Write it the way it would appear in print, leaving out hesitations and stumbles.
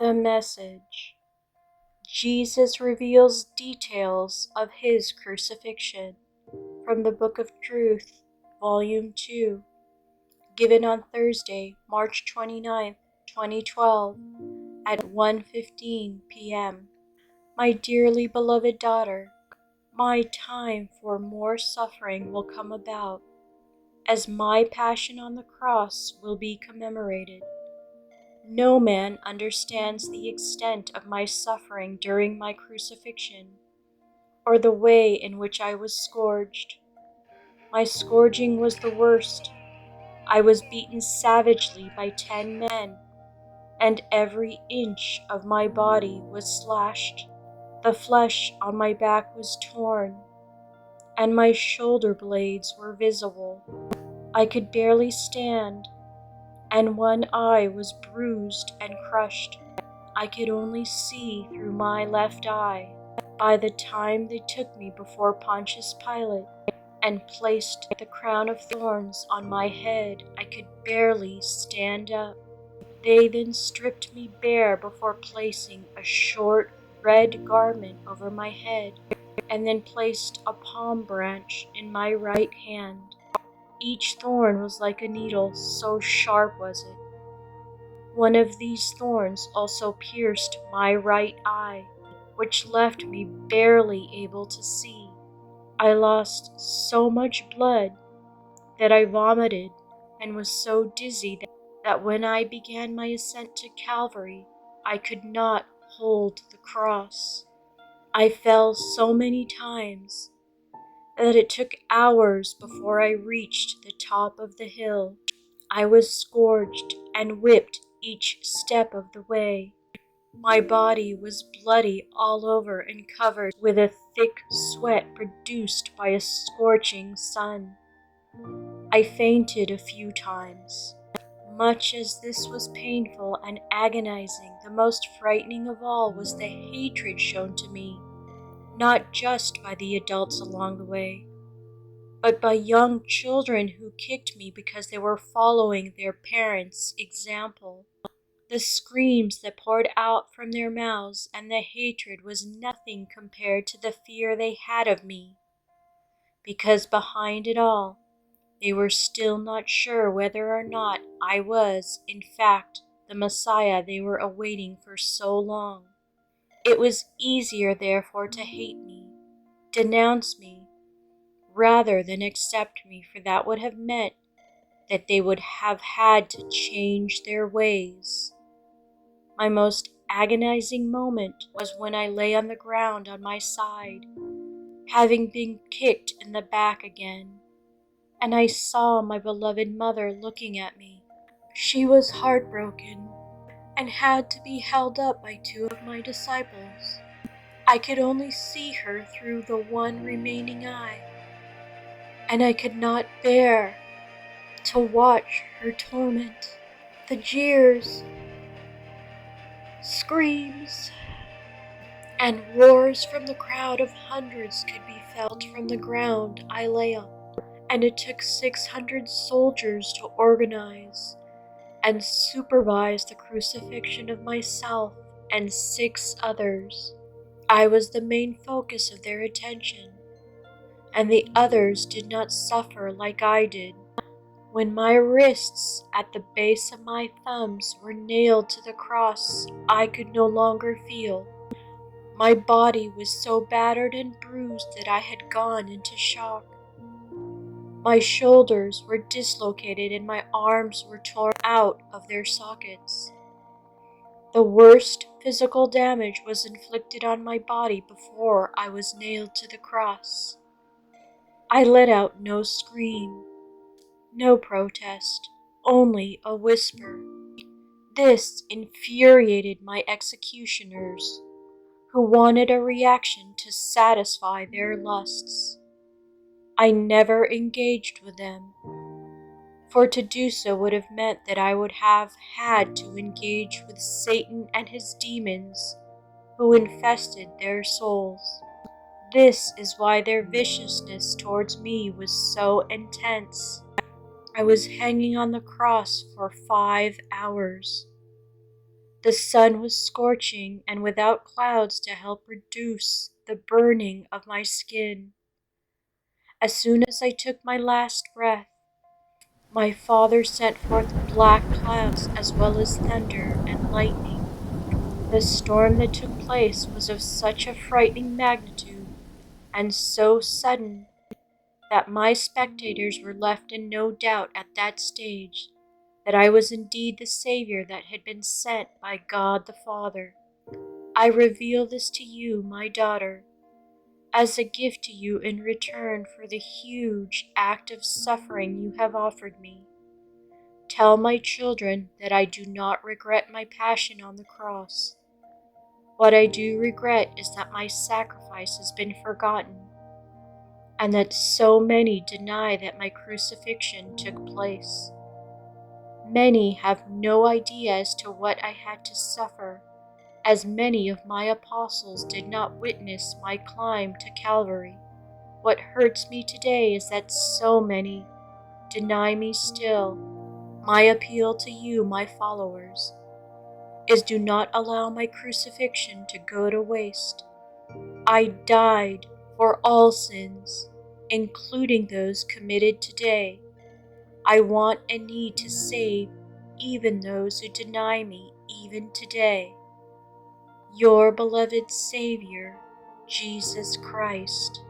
The message. Jesus reveals details of his crucifixion from the Book of Truth, Volume 2, given on Thursday, March 29, 2012, at 1:15 p.m. My dearly beloved daughter, my time for more suffering will come about, as my passion on the cross will be commemorated. No man understands the extent of my suffering during my crucifixion, or the way in which I was scourged. My scourging was the worst. I was beaten savagely by 10 men, and every inch of my body was slashed. The flesh on my back was torn, and my shoulder blades were visible. I could barely stand, and one eye was bruised and crushed. I could only see through my left eye. By the time they took me before Pontius Pilate and placed the crown of thorns on my head, I could barely stand up. They then stripped me bare before placing a short red garment over my head, and then placed a palm branch in my right hand. Each thorn was like a needle, so sharp was it. One of these thorns also pierced my right eye, which left me barely able to see. I lost so much blood that I vomited and was so dizzy that when I began my ascent to Calvary, I could not hold the cross. I fell so many times that it took hours before I reached the top of the hill. I was scourged and whipped each step of the way. My body was bloody all over and covered with a thick sweat produced by a scorching sun. I fainted a few times. Much as this was painful and agonizing, the most frightening of all was the hatred shown to me, not just by the adults along the way, but by young children who kicked me because they were following their parents' example. The screams that poured out from their mouths and the hatred was nothing compared to the fear they had of me, because behind it all, they were still not sure whether or not I was, in fact, the Messiah they were awaiting for so long. It was easier, therefore, to hate me, denounce me, rather than accept me, for that would have meant that they would have had to change their ways. My most agonizing moment was when I lay on the ground on my side, having been kicked in the back again, and I saw my beloved mother looking at me. She was heartbroken and had to be held up by two of my disciples. I could only see her through the one remaining eye, and I could not bear to watch her torment. The jeers, screams, and roars from the crowd of hundreds could be felt from the ground I lay on, and it took 600 soldiers to organize and supervise the crucifixion of myself and 6 others. I was the main focus of their attention, and the others did not suffer like I did. When my wrists at the base of my thumbs were nailed to the cross, I could no longer feel. My body was so battered and bruised that I had gone into shock. My shoulders were dislocated and my arms were torn out of their sockets. The worst physical damage was inflicted on my body before I was nailed to the cross. I let out no scream, no protest, only a whisper. This infuriated my executioners, who wanted a reaction to satisfy their lusts. I never engaged with them, for to do so would have meant that I would have had to engage with Satan and his demons, who infested their souls. This is why their viciousness towards me was so intense. I was hanging on the cross for 5 hours. The sun was scorching and without clouds to help reduce the burning of my skin. As soon as I took my last breath, my Father sent forth black clouds as well as thunder and lightning. The storm that took place was of such a frightening magnitude and so sudden that my spectators were left in no doubt at that stage that I was indeed the Savior that had been sent by God the Father. I reveal this to you, my daughter, as a gift to you in return for the huge act of suffering you have offered me. Tell my children that I do not regret my passion on the cross. What I do regret is that my sacrifice has been forgotten, and that so many deny that my crucifixion took place. Many have no idea as to what I had to suffer, as many of my apostles did not witness my climb to Calvary. What hurts me today is that so many deny me still. My appeal to you, my followers, is do not allow my crucifixion to go to waste. I died for all sins, including those committed today. I want and need to save even those who deny me even today. Your beloved Savior, Jesus Christ.